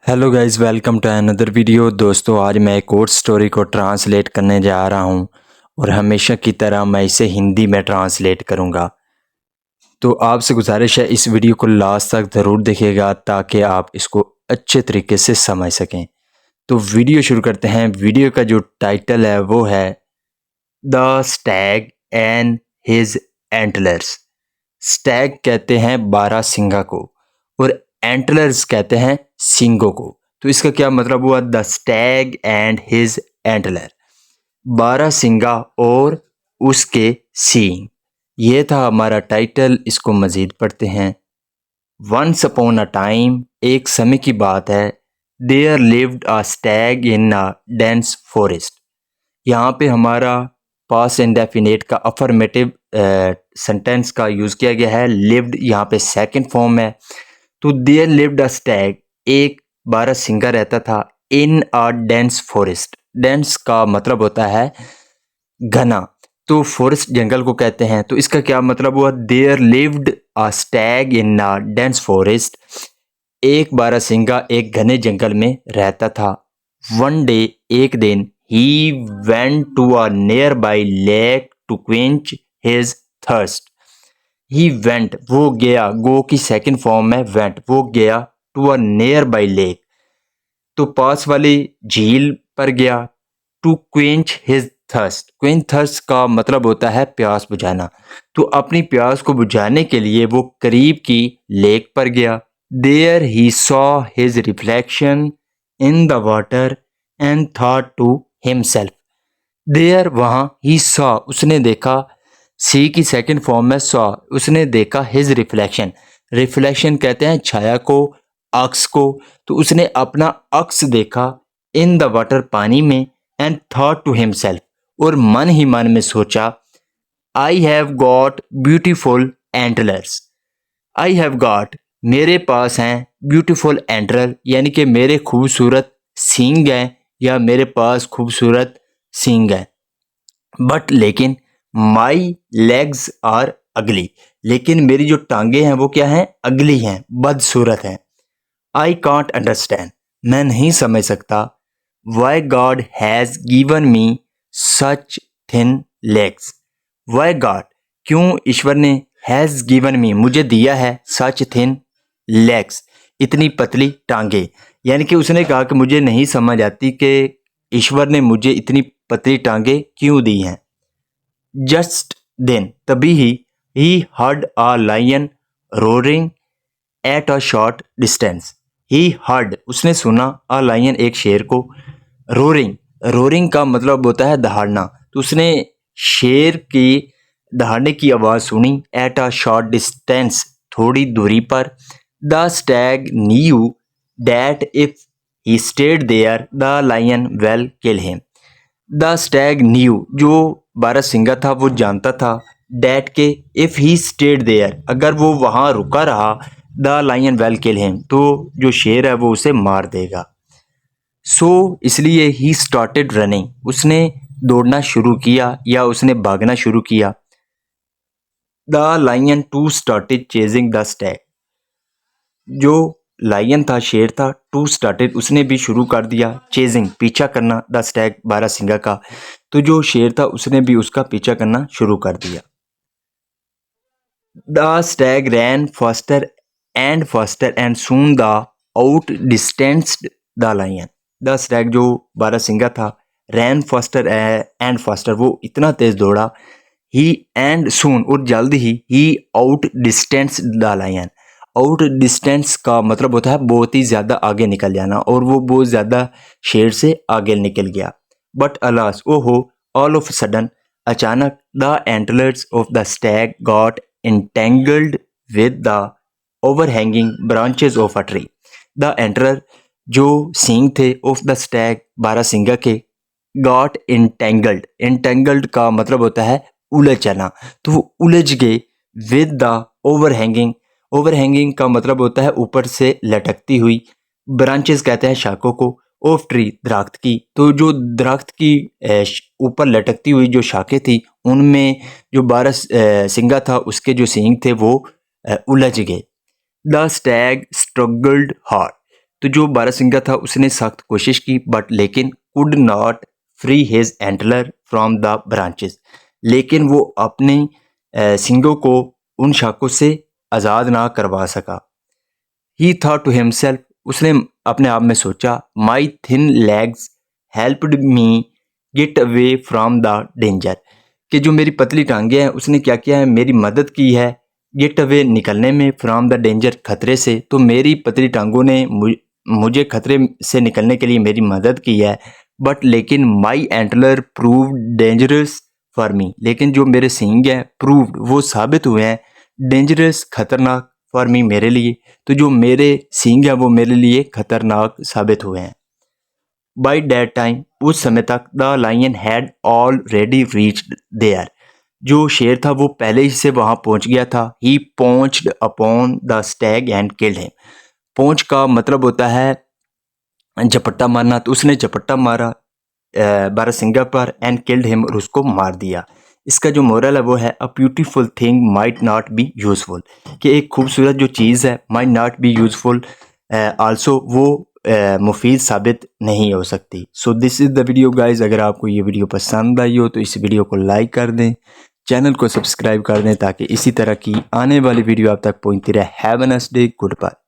Hello guys, welcome to another video. दोस्तों, आज मैं एक और स्टोरी को ट्रांसलेट करने जा रहा हूं और हमेशा की तरह मैं इसे हिंदी में ट्रांसलेट करूंगा। तो आपसे गुजारिश है, इस वीडियो को लास्ट तक ज़रूर देखिएगा ताकि आप इसको अच्छे तरीके से समझ सकें। तो वीडियो शुरू करते हैं। वीडियो का जो टाइटल है वो है the stag and his antlers. Stag कहते हैं बारहसिंगा को और एंटलर्स कहते हैं सींगों को। तो इसका क्या मतलब हुआ? The stag and his antler, बारहसिंगा और उसके सींग। ये था हमारा टाइटल। इसको मज़ीद पढ़ते हैं। वंस अपॉन अ टाइम, एक समय की बात है, there lived a stag in a dense forest. यहाँ पे हमारा पास्ट इंडेफिनेट का अफर्मेटिव सेंटेंस का यूज़ किया गया है। लिव्ड यहाँ पे सेकंड फॉर्म है। तो देयर लिव्ड अ स्टैग, एक बारहसिंगा रहता था, इन अ डेंस फॉरेस्ट। डेंस का मतलब होता है घना, तो फॉरेस्ट जंगल को कहते हैं। तो इसका क्या मतलब हुआ? There lived a stag in a dense forest. एक बारहसिंगा एक घने जंगल में रहता था। वन डे, एक दिन, he went to a nearby lake to quench his thirst. He went, वो गया, गो की सेकंड फॉर्म है वेंट, वो गया, to a nearby lake, तो पास वाली झील पर गया। To quench his thirst, quench thirst का मतलब होता है प्यास बुझाना। तो अपनी प्यास को बुझाने के लिए वो करीब की लेक पर गया। There he saw his reflection in the water and thought to himself. There, वहाँ, ही सॉ, उसने देखा, सी की सेकंड फॉर्म में सॉ, उसने देखा, हिज रिफ्लेक्शन, रिफ्लेक्शन कहते हैं छाया को, अक्स को। तो उसने अपना अक्स देखा, इन द वाटर, पानी में, एंड थॉट टू हिमसेल्फ, और मन ही मन में सोचा, I have got beautiful antlers. I have got, मेरे पास हैं, ब्यूटीफुल एंटलर, यानी कि मेरे खूबसूरत सींग हैं, या मेरे पास खूबसूरत सींग हैं। बट लेकिन, माई लेग्स आर अगली, लेकिन मेरी जो टांगे हैं वो क्या हैं? अगली हैं, बदसूरत हैं। आई कांट अंडरस्टैंड, मैं नहीं समझ सकता। Y God has given me such thin legs. Y God, क्यों ईश्वर ने, हैज़ गिवन मी, मुझे दिया है, सच थिन लेग्स, इतनी पतली टांगे। यानी कि उसने कहा कि मुझे नहीं समझ आती कि ईश्वर ने मुझे इतनी पतली टांगे क्यों दी हैं। जस्ट देन, तभी he heard a lion roaring at a short distance. He heard, उसने सुना, अ लायन, एक शेर को, रोरिंग, रोरिंग का मतलब होता है दहाड़ना। तो उसने शेर की दहाड़ने की आवाज़ सुनी, एट अ शॉर्ट डिस्टेंस, थोड़ी दूरी पर। The stag knew that if he stayed there the lion will kill him. The stag knew, जो बारहसिंगा था वो जानता था, डैट के, इफ़ ही स्टेड देयर, अगर वो वहाँ रुका रहा, the lion will kill him, तो जो शेर है वो उसे मार देगा। सो इसलिए ही स्टार्टेड रनिंग, उसने दौड़ना शुरू किया या उसने भागना शुरू किया। The lion too started chasing the stag, जो लायन था, शेर था, टू स्टार्टेड, उसने भी शुरू कर दिया, चेजिंग, पीछा करना, द स्टैग, बारहसिंगा का। तो जो शेर था उसने भी उसका पीछा करना शुरू कर दिया। The stag ran faster and soon the outdistanced the lion. The stag, जो बारहसिंगा था, रैन फास्टर एंड फास्टर, वो इतना तेज दौड़ा, ही एंड सून, और जल्द ही outdistance the lion. Outdistance का मतलब होता है बहुत ही ज़्यादा आगे निकल जाना, और वो बहुत ज़्यादा शेर से आगे निकल गया। बट अलास, ओहो, ऑल ऑफ सडन, अचानक, the antlers of the Stag got entangled with the overhanging branches of a tree। The antler, जो सींग थे, ऑफ द स्टैग, बारहसिंगा के, गॉट entangled, entangled का मतलब होता है उलझ जाना, तो वो उलझ गए, विद द ओवरहैंगिंग, ओवरहैंगिंग का मतलब होता है ऊपर से लटकती हुई, ब्रांचेस कहते हैं शाखों को, ऑफ ट्री, दरख्त की। तो जो दरख्त की ऊपर लटकती हुई जो शाखें थी, उनमें जो बारहसिंगा था उसके जो सींग थे वो उलझ गए। द स्टैग स्ट्रगल्ड हार्ड, तो जो बारहसिंगा था उसने सख्त कोशिश की बट लेकिन could not free his antler from the branches, लेकिन वो अपने सिंगों को उन शाखों से आज़ाद ना करवा सका। ही थॉट टू हिमसेल्फ, उसने अपने आप में सोचा, my thin legs helped me get away from the danger, कि जो मेरी पतली टांगें हैं उसने क्या किया है, मेरी मदद की है गेट अवे निकलने में, फ्रॉम द डेंजर खतरे से। तो मेरी पतली टांगों ने मुझे खतरे से निकलने के लिए मेरी मदद की है। बट लेकिन my antler prove dangerous for me, लेकिन जो मेरे सींग हैं प्रूव्ड, वो साबित हुए हैं डेंजरस, खतरनाक, फॉर मी, मेरे लिए। तो जो मेरे सींग हैं वो मेरे लिए खतरनाक साबित हुए हैं। बाई दैट टाइम, उस समय तक, the lion had already reached there, जो शेर था वो पहले ही से वहाँ पहुँच गया था। ही पहुँच्ड upon the stag and killed him, पहुँच का मतलब होता है झपट्टा मारना, तो उसने झपट्टा मारा बारहसिंगा पर, एंड किल्ड हिम, और उसको मार दिया। इसका जो मोरल है वो है, a beautiful thing might not be useful, कि एक खूबसूरत जो चीज़ है might not be useful, also वो मुफीद साबित नहीं हो सकती। So this is the video guys. अगर आपको ये वीडियो पसंद आई हो तो इस वीडियो को लाइक कर दें, चैनल को सब्सक्राइब कर दें, ताकि इसी तरह की आने वाली वीडियो आप तक पहुँचती रहे। Have a nice day, good bye.